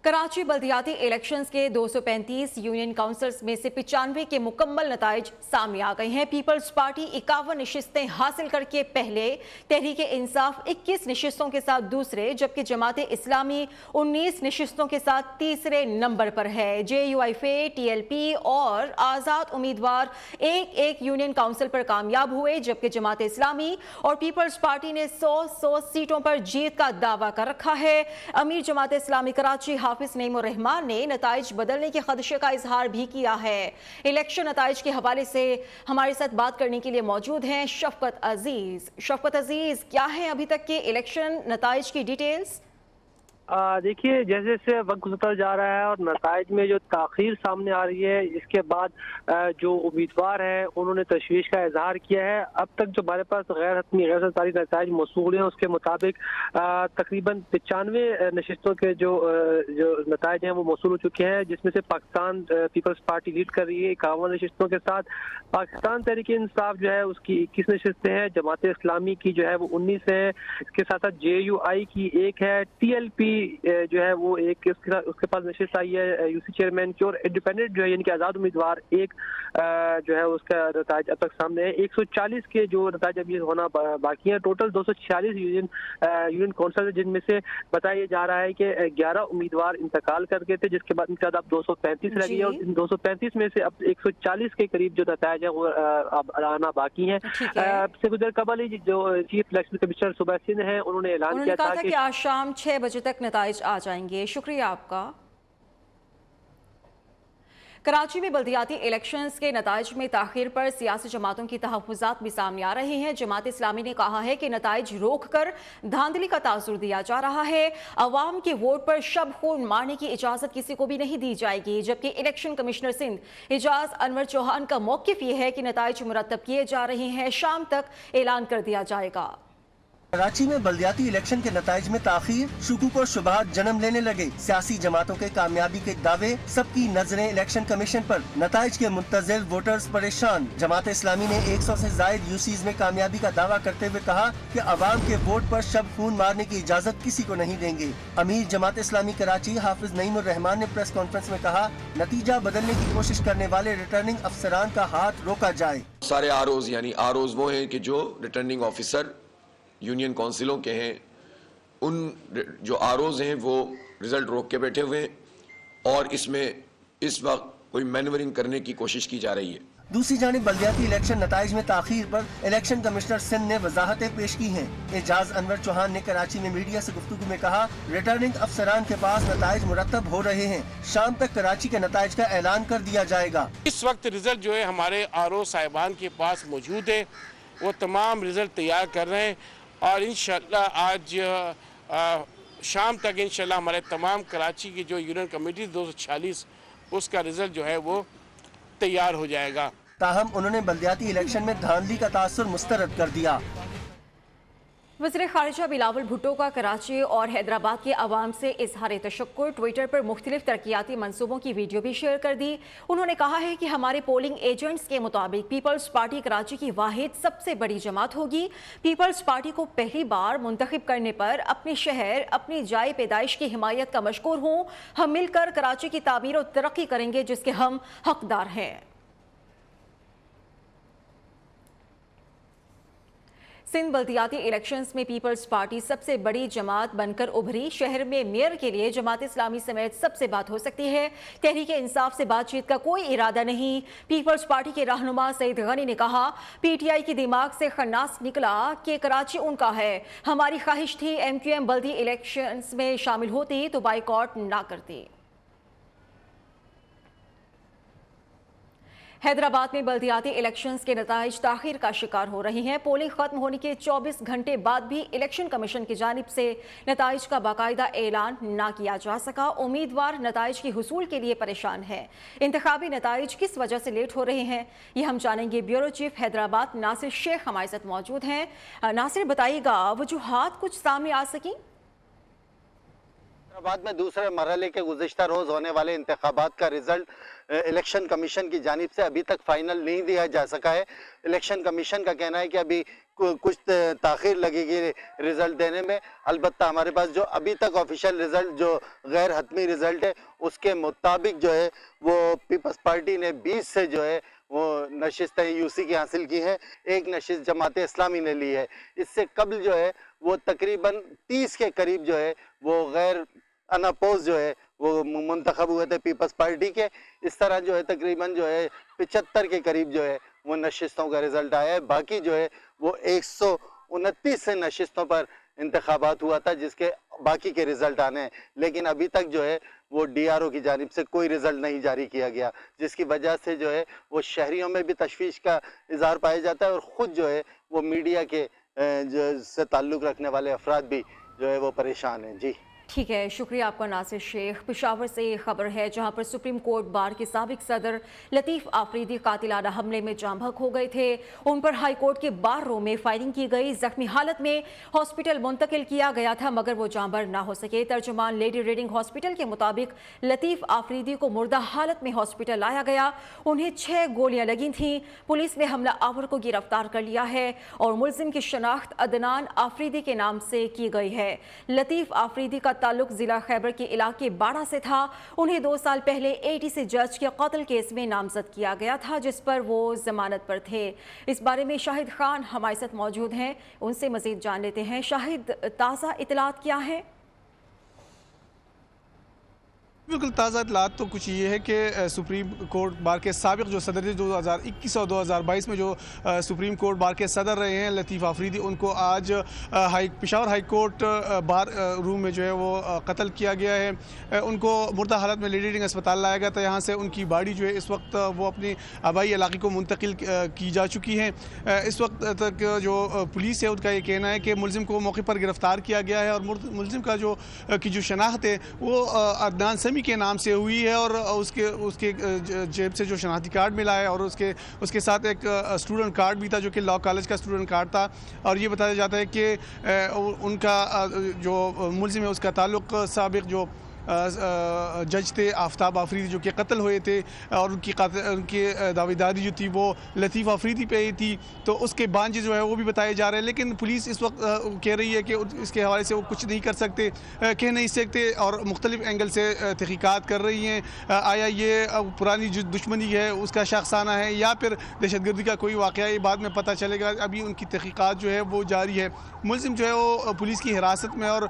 Karachi बल्दियाती elections के 235 union councils में से 95 के मुकम्मल नताइज सामने आ गए हैं। पीपल्स पार्टी 51 नशिस्तें हासिल करके पहले, तहरीक इंसाफ 21 नशिस्तों के साथ दूसरे, जबकि जमात इस्लामी 19 नशिस्तों के साथ तीसरे नंबर पर है। JUIF, TLP और आज़ाद उम्मीदवार एक एक यूनियन काउंसिल पर कामयाब हुए, जबकि जमात इस्लामी और पीपल्स पार्टी ने 100 सीटों पर जीत का दावा कर रखा है। अमीर जमात इस्लामी कराची हाफिज नईम उर रहमान ने नताइज बदलने के खदशे का इजहार भी किया है। इलेक्शन नताइज के हवाले से हमारे साथ बात करने के लिए मौजूद हैं शफकत अजीज। शफकत अजीज, क्या है अभी तक के इलेक्शन नताइज की डिटेल्स? देखिए, जैसे जैसे वक्त गुजरता जा रहा है और नताइज में जो ताख़ीर सामने आ रही है, इसके बाद जो उम्मीदवार हैं उन्होंने तशवीश का इजहार किया है। अब तक जो हमारे पास गैर हतमी गैर सरकारी नताइज मौसूल हैं, उसके मुताबिक तकरीबन 95 नशिस्तों के जो नताइज हैं वो मौसूल हो चुके हैं, जिसमें से पाकिस्तान पीपल्स पार्टी लीड कर रही है 51 नशिस्तों के साथ। पाकिस्तान तहरीक इंसाफ जो है उसकी 21 नशिस्तें हैं, जमात इस्लामी की जो है वो 19 है, इसके साथ साथ JUI की 1 है, TLP जो है वो एक, उसके पास नशिस्त आई है UC चेयरमैन की, और इंडिपेंडेंट जो है यानी कि आज़ाद उम्मीदवार एक जो है उसका नताइज अब तक सामने है। 140 के जो नताइज अभी होना बाकी हैं। टोटल 246 यूनियन काउंसिल है, जिनमें से बताया जा रहा है कि 11 उम्मीदवार इंतकाल कर गए थे, जिसके बाद इनके अब 235 रह गई है, और इन 235 में से अब 140 के करीब जो नताइज है वो अब आना बाकी है। से गुजर कबल ही जो चीफ इलेक्शन कमिश्नर सुबह सिंह हैं, उन्होंने ऐलान किया था कि आज शाम 6 बजे तक नताइज आ जाएंगे। शुक्रिया आपका। कराची में बल्दियाती इलेक्शंस के नताइज में ताखीर पर सियासी जमातों की तहफ़्फ़ुज़ात भी सामने आ रहे हैं। जमात इस्लामी ने कहा है कि नताइज रोक कर धांधली का तासुर दिया जा रहा है। अवाम के वोट पर शब खून मारने की इजाज़त किसी को भी नहीं दी जाएगी, जबकि इलेक्शन कमिश्नर सिंध एजाज अनवर चौहान का मौक़िफ़ ये है कि नताइज मुरतब किए जा रहे हैं, शाम तक ऐलान कर दिया जाएगा। कराची में बल्दियाती इलेक्शन के नताइज में ताख़ीर, शुकूक और शुबहात जन्म लेने लगे। सियासी जमातों के कामयाबी के दावे, सबकी नजरें इलेक्शन कमीशन पर। नताइज के मुंतज़िर वोटर्स परेशान। जमात इस्लामी ने 100 से ज़ायद UCs में कामयाबी का दावा करते हुए कहा कि अवाम के वोट पर शब खून मारने की इजाज़त किसी को नहीं देंगे। अमीर जमात इस्लामी कराची हाफिज नईम उर रहमान ने प्रेस कॉन्फ्रेंस में कहा, नतीजा बदलने की कोशिश करने वाले रिटर्निंग अफसरान का हाथ रोका जाए। सारे ROs यानी ROs वो हैं कि जो रिटर्निंग ऑफिसर यूनियन काउंसिलों के हैं, उन जो ROs हैं वो रिजल्ट रोक के बैठे हुए हैं और इसमें इस वक्त कोई मैनवरिंग करने की कोशिश की जा रही है। दूसरी जानिब बल्दियाती इलेक्शन नताइज में ताख़ीर पर इलेक्शन कमिश्नर सिंध ने वजाहतें पेश की हैं। एजाज अनवर चौहान ने कराची में मीडिया से गुफ्तगू में कहा, रिटर्निंग अफसरान के पास नताइज मुरतब हो रहे हैं, शाम तक कराची के नताइज का ऐलान कर दिया जाएगा। इस वक्त रिजल्ट जो है हमारे RO साहिबान के पास मौजूद है, वो तमाम रिजल्ट तैयार कर रहे हैं और इंशाअल्लाह आज शाम तक इंशाअल्लाह हमारे तमाम कराची की जो यूनियन कमेटी 246 उसका रिजल्ट जो है वो तैयार हो जाएगा। ताहम उन्होंने बल्दियाती इलेक्शन में धांधली का तासुर मुस्तरद कर दिया। वज़ीर ख़ारिजा बिलावल भुट्टो का कराची और हैदराबाद के अवाम से इज़हार तशक्कुर। ट्विटर पर मुख्तलिफ तरक्याती मनसूबों की वीडियो भी शेयर कर दी। उन्होंने कहा है कि हमारे पोलिंग एजेंट्स के मुताबिक पीपल्स पार्टी कराची की वाहिद सबसे बड़ी जमात होगी। पीपल्स पार्टी को पहली बार मुंतखब करने पर अपने शहर, अपनी जाए पैदाइश की हिमायत का मशकूर हूँ। हम मिलकर कराची की तामीर और तरक्की करेंगे जिसके हम हकदार हैं। सिंध बल्दियाती इलेक्शंस में पीपल्स पार्टी सबसे बड़ी जमात बनकर उभरी। शहर में मेयर के लिए जमात इस्लामी समेत सबसे बात हो सकती है। तहरीक इंसाफ से बातचीत का कोई इरादा नहीं। पीपल्स पार्टी के रहनुमा सईद गनी ने कहा, PTI के दिमाग से खन्नास निकला कि कराची उनका है। हमारी ख्वाहिश थी MQM बल्दी इलेक्शंस में शामिल होती तो बाइकॉट ना करती। हैदराबाद में बल्दियाती इलेक्शंस के नताइज ताख़ीर का शिकार हो रहे हैं। पोलिंग खत्म होने के 24 घंटे बाद भी इलेक्शन कमीशन की जानिब से नताइज का बाकायदा ऐलान ना किया जा सका। उम्मीदवार नताइज की हुसूल के लिए परेशान है। इंतखाबी नताइज किस वजह से लेट हो रहे हैं, ये हम जानेंगे। ब्यूरो चीफ हैदराबाद नासिर शेख हमारे साथ मौजूद हैं। नासिर, बताइएगा वजूहात कुछ सामने आ सकी? हैदराबाद में दूसरे मरहले के गुज़िश्ता रोज़ होने वाले इंतखाबात का रिजल्ट इलेक्शन कमीशन की जानिब से अभी तक फाइनल नहीं दिया जा सका है। इलेक्शन कमीशन का कहना है कि अभी कुछ ताख़ीर लगेगी रिज़ल्ट देने में। अलबत्ता हमारे पास जो अभी तक ऑफिशियल रिज़ल्ट जो गैर हतमी रिज़ल्ट है उसके मुताबिक जो है वो पीपल्स पार्टी ने 20 से जो है वो नशिस्तें यूसी की हासिल की हैं, एक नशिस्त जमात इस्लामी ने ली है। इससे कबल जो है वो तकरीबन 30 के करीब जो है वो गैर अनअपोज जो है वो मुंतखब हुए थे पीपल्स पार्टी के। इस तरह जो है तकरीबन जो है 75 के करीब जो है वो नशिस्तों का रिज़ल्ट आया है। बाकी जो है वो 129 से नशिस्तों पर इंतखाबात हुआ था जिसके बाकी के रिज़ल्ट आने हैं, लेकिन अभी तक जो है वो DRO की जानिब से कोई रिज़ल्ट नहीं जारी किया गया, जिसकी वजह से जो है वो शहरियों में भी तशवीश का इज़हार पाया जाता है और ख़ुद जो है वो मीडिया के जो से ताल्लुक़ रखने वाले अफराद भी जो है वो परेशान हैं। जी ठीक है, शुक्रिया आपका नासिर शेख। पेशावर से ये खबर है जहां पर सुप्रीम कोर्ट बार के साबिक सदर लतीफ़ आफरीदी कातिलाना हमले में जाँ बहक हो गए थे। उन पर हाई कोर्ट के बार रूम में फायरिंग की गई, जख्मी हालत में हॉस्पिटल मुंतकिल किया गया था मगर वो जाँबर ना हो सके। तर्जुमान लेडी रीडिंग हॉस्पिटल के मुताबिक लतीफ़ आफरीदी को मुर्दा हालत में हॉस्पिटल लाया गया, उन्हें 6 गोलियां लगी थीं। पुलिस ने हमला आवर को गिरफ्तार कर लिया है और मुलजिम की शनाख्त अदनान आफरीदी के नाम से की गई है। लतीफ़ आफरीदी का ताल्लुक जिला खैबर के इलाके बाड़ा से था। उन्हें 2 साल पहले ATC जज के कत्ल केस में नामजद किया गया था जिस पर वो जमानत पर थे। इस बारे में शाहिद खान हमारे साथ मौजूद हैं, उनसे मजीद जान लेते हैं। शाहिद, ताज़ा इतलात क्या है? बिल्कुल ताज़ा इतलात तो कुछ ये है कि सुप्रीम कोर्ट बार के साबिक जो सदर थे 2021 और 2022 में जो सुप्रीम कोर्ट बार के सदर रहे हैं लतीफ़ आफरीदी, उनको आज Peshawar high court bar room में जो है वो कत्ल किया गया है। उनको मुर्दा हालत में लेडी रीडिंग अस्पताल लाया गया था। यहाँ से उनकी बाडी जो है इस वक्त वो अपने आबाई इलाके को मुंतकिल की जा चुकी है। इस वक्त तक जो पुलिस है उनका ये कहना है कि मुलजिम को मौके पर गिरफ़्तार किया गया है और मुलजिम का जो शनाख्त है वो अदनान समी के नाम से हुई है और उसके जेब से जो शनाख्ती कार्ड मिला है और उसके साथ एक स्टूडेंट कार्ड भी था जो कि लॉ कॉलेज का स्टूडेंट कार्ड था। और ये बताया जाता है कि उनका जो मुलजिम है उसका ताल्लुक़ साबिक जो जज थे आफ्ताब आफरीदी जो कि कत्ल हुए थे और उनकी दावेदारी जो थी वो लतीफ़ आफरीदी पे ही थी, तो उसके बांझे जो है वो भी बताए जा रहे हैं। लेकिन पुलिस इस वक्त कह रही है कि इसके हवाले से वो कुछ नहीं कर सकते, कह नहीं सकते और मुख्तलिफ एंगल से तहकीकात कर रही हैं। आया ये पुरानी जो दुश्मनी है उसका शख्साना है या फिर दहशतगर्दी का कोई वाक़या, ये बाद में पता चलेगा। अभी उनकी तहकीकात जो है वो जारी है। मुलजिम जो है वो पुलिस की हिरासत में और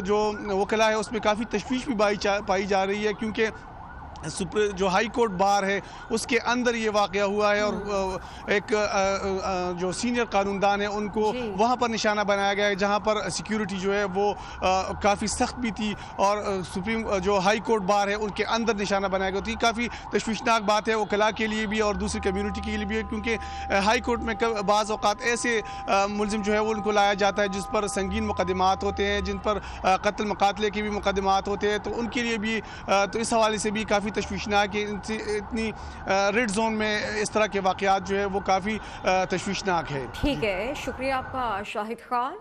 जो वकला है उसमें काफ़ी तशवीश भी पाई जा रही है क्योंकि जो हाई कोर्ट बार है उसके अंदर ये वाक़या हुआ है और एक जो सीनियर कानूनदान है उनको वहाँ पर निशाना बनाया गया है जहाँ पर सिक्योरिटी जो है वो काफ़ी सख्त भी थी और सुप्रीम जो हाई कोर्ट बार है उनके अंदर निशाना बनाया गया थी। काफ़ी तशवीशनाक बात है वकला के लिए भी और दूसरी कम्यूनिटी के लिए भी, क्योंकि हाई कोर्ट में बाज़ औक़ात ऐसे मुलजिम जो है वो उनको लाया जाता है जिस पर संगीन मुकदमात होते हैं, जिन पर कत्ल मकातले के भी मुकदमात होते हैं, तो उनके लिए भी तो इस हवाले से भी काफ़ी तशवीशनाक है। इतनी रेड जोन में इस तरह के वाक़यात जो है वो काफ़ी तशवीशनाक है। ठीक है, शुक्रिया आपका शाहिद खान।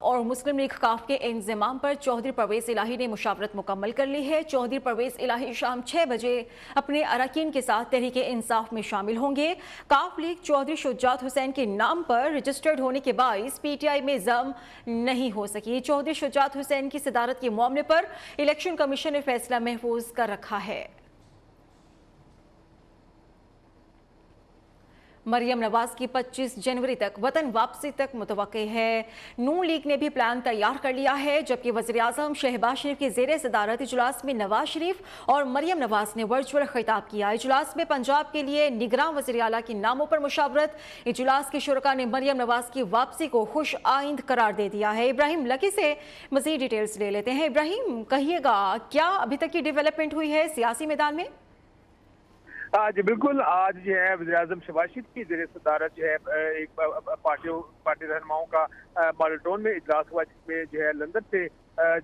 और मुस्लिम लीग काफ के इंतज़ाम पर चौधरी परवेज़ इलाही ने मुशावरत मुकम्मल कर ली है। चौधरी परवेज़ इलाही शाम 6 बजे अपने अरकान के साथ तहरीक इंसाफ में शामिल होंगे। काफ लीग चौधरी शुजात हुसैन के नाम पर रजिस्टर्ड होने के बाइस PTI में जम नहीं हो सकी। चौधरी शुजात हुसैन की सदारत के मामले पर इलेक्शन कमीशन ने फैसला महफूज कर रखा है। मरियम नवाज की 25 जनवरी तक वतन वापसी तक मुतवक्के है। नून लीग ने भी प्लान तैयार कर लिया है, जबकि वज़ीर-ए-आज़म शहबाज शरीफ के ज़ेरे सदारत इजलास में नवाज शरीफ और मरियम नवाज ने वर्चुअल खिताब किया। इजलास में पंजाब के लिए निगरान वज़ीर आला के नामों पर मुशावरत। इजलास के शुरका ने मरियम नवाज की वापसी को खुश आइंद करार दे दिया है। इब्राहिम लकी से मज़ीद डिटेल्स ले लेते हैं। इब्राहिम, कहिएगा क्या अभी तक की डेवलपमेंट हुई है सियासी मैदान में? जी बिल्कुल, आज जो है वज़ीर-ए-आज़म शहबाज शरीफ की ज़ेरे सदारत जो है एक पार्टी रहनुमाओं का माल्टोन में इजलास हुआ, जिसमें जो है लंदन से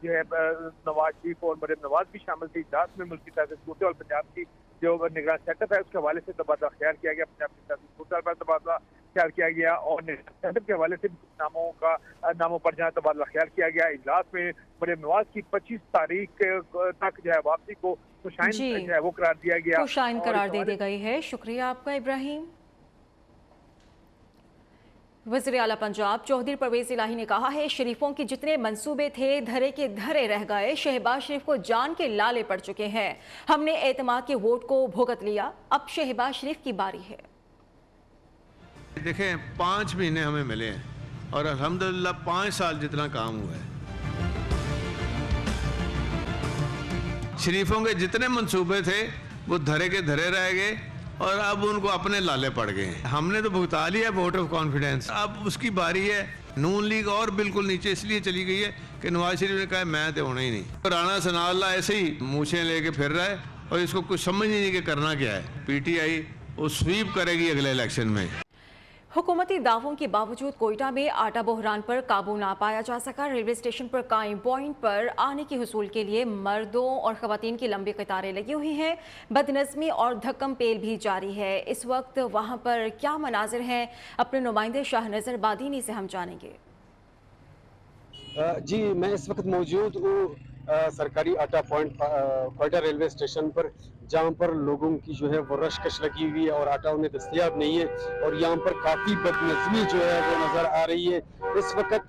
जो है नवाज शरीफ और मरियम नवाज भी शामिल थे। इजलास में मुल्की ताज़ा सूरत और पंजाब की जो निगरान सेटअप है उसके हवाले से तबादला ख्याल किया गया। पंजाब की ताज़ा सूरत पर तबादला ख्याल किया गया और सेटअप के हवाले से नामों पर जहाँ तबादला ख्याल किया गया। इजलास में मरियम नवाज की 25 तारीख तक जो है वापसी को खुशाइन जो है वो करार दिया गया, खुशाइन करार दे दी गई है। शुक्रिया आपका इब्राहिम। वज़ीर आला पंजाब चौधरी परवेज़ इलाही ने कहा है, शरीफों के जितने मंसूबे थे धरे के धरे रह गए। शहबाज शरीफ को जान के लाले पड़ चुके हैं। हमने एतमाद के वोट को भुगत लिया, अब शहबाज शरीफ की बारी है। देखें 5 महीने हमें मिले हैं और अल्हम्दुलिल्लाह 5 साल जितना काम हुआ है। शरीफों के जितने मंसूबे थे वो धरे के धरे रह गए और अब उनको अपने लाले पड़ गए हैं। हमने तो भुगता लिया वोट ऑफ कॉन्फिडेंस, अब उसकी बारी है। नून लीग और बिल्कुल नीचे इसलिए चली गई है कि नवाज शरीफ ने कहा मैं तो होना ही नहीं। राणा सनाउल्लाह ऐसे ही मूछें लेके फिर रहा है और इसको कुछ समझ ही नहीं कि करना क्या है। पीटीआई वो स्वीप करेगी अगले इलेक्शन में। हुकूमती दावों के बावजूद कोयटा में आटा बहरान पर काबू ना पाया जा सका। रेलवे स्टेशन पर कायम पॉइंट पर आने के हुसूल के लिए मर्दों और खवातीन की लंबी कतारें लगी हुई हैं। बदनज़मी और धक्कम पेल भी जारी है। इस वक्त वहां पर क्या मनाजिर हैं, अपने नुमाइंदे शाहनज़र बादीनी से हम जानेंगे। जी, मैं इस वक्त मौजूद हूँ सरकारी आटा पॉइंट कोयटा रेलवे स्टेशन पर, जहाँ पर लोगों की जो है वो रशकश लगी हुई है और आटा उन्हें दस्तयाब नहीं है और यहाँ पर काफ़ी बदनज़मी जो है वो नज़र आ रही है। इस वक्त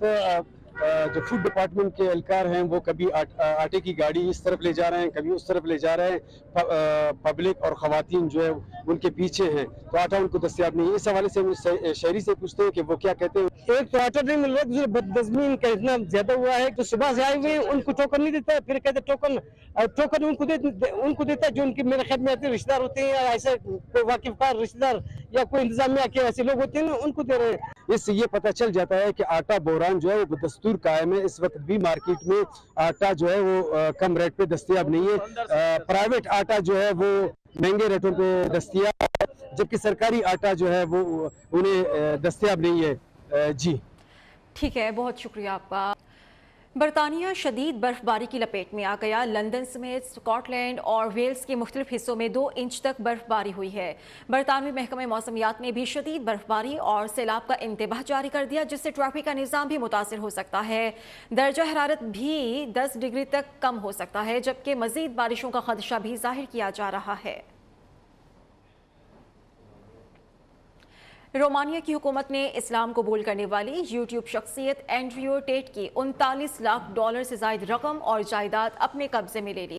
जो फूड डिपार्टमेंट के एहलकार हैं वो कभी आटे की गाड़ी इस तरफ ले जा रहे हैं, कभी उस तरफ ले जा रहे हैं। पब्लिक और ख़वातीन जो है उनके पीछे हैं, तो आटा उनको दस्तयाब नहीं है। इस हवाले से हम शहरी से पूछते हैं कि वो क्या कहते हैं। एक तो आटा नहीं मिल रहा, दूसरे बदनज़मी इनका इतना ज्यादा हुआ है कि सुबह से आए हुए उनको टोकन नहीं देता, फिर कहते टोकन उनको देता जो उनके मेरे ख्याल में ऐसे रिश्तेदार होते हैं या ऐसे कोई वाकिफदार रिश्तेदार या कोई इंतजामिया के ऐसे लोग होते हैं ना, उनको दे रहे हैं। इससे ये पता चल जाता है कि आटा बहरान जो है वो बदस्तूर कायम है। इस वक्त भी मार्केट में आटा जो है वो कम रेट पे दस्तयाब नहीं है। प्राइवेट आटा जो है वो महंगे रेटों पे दस्तयाब है, जबकि सरकारी आटा जो है वो उन्हें दस्तयाब नहीं है। जी ठीक है, बहुत शुक्रिया आपका। बरतानिया शदीद बर्फबारी की लपेट में आ गया। लंदन समेत स्कॉटलैंड और वेल्स के मुख्तलिफ हिस्सों में 2 इंच तक बर्फबारी हुई है। बरतानवी महकमे मौसमियात ने भी शदीद बर्फबारी और सैलाब का इंतबाह जारी कर दिया, जिससे ट्रैफिक का निज़ाम भी मुतासिर हो सकता है। दर्जा हरारत भी 10 डिग्री तक कम हो सकता है, जबकि मज़ीद बारिशों का खदशा भी जाहिर किया जा रहा है। रोमानिया की हुकूमत ने इस्लाम कबूल करने वाली यूट्यूब शख्सियत एंड्रियो टेट की $39 लाख से ज़ायद रकम और जायदाद अपने कब्जे में ले ली।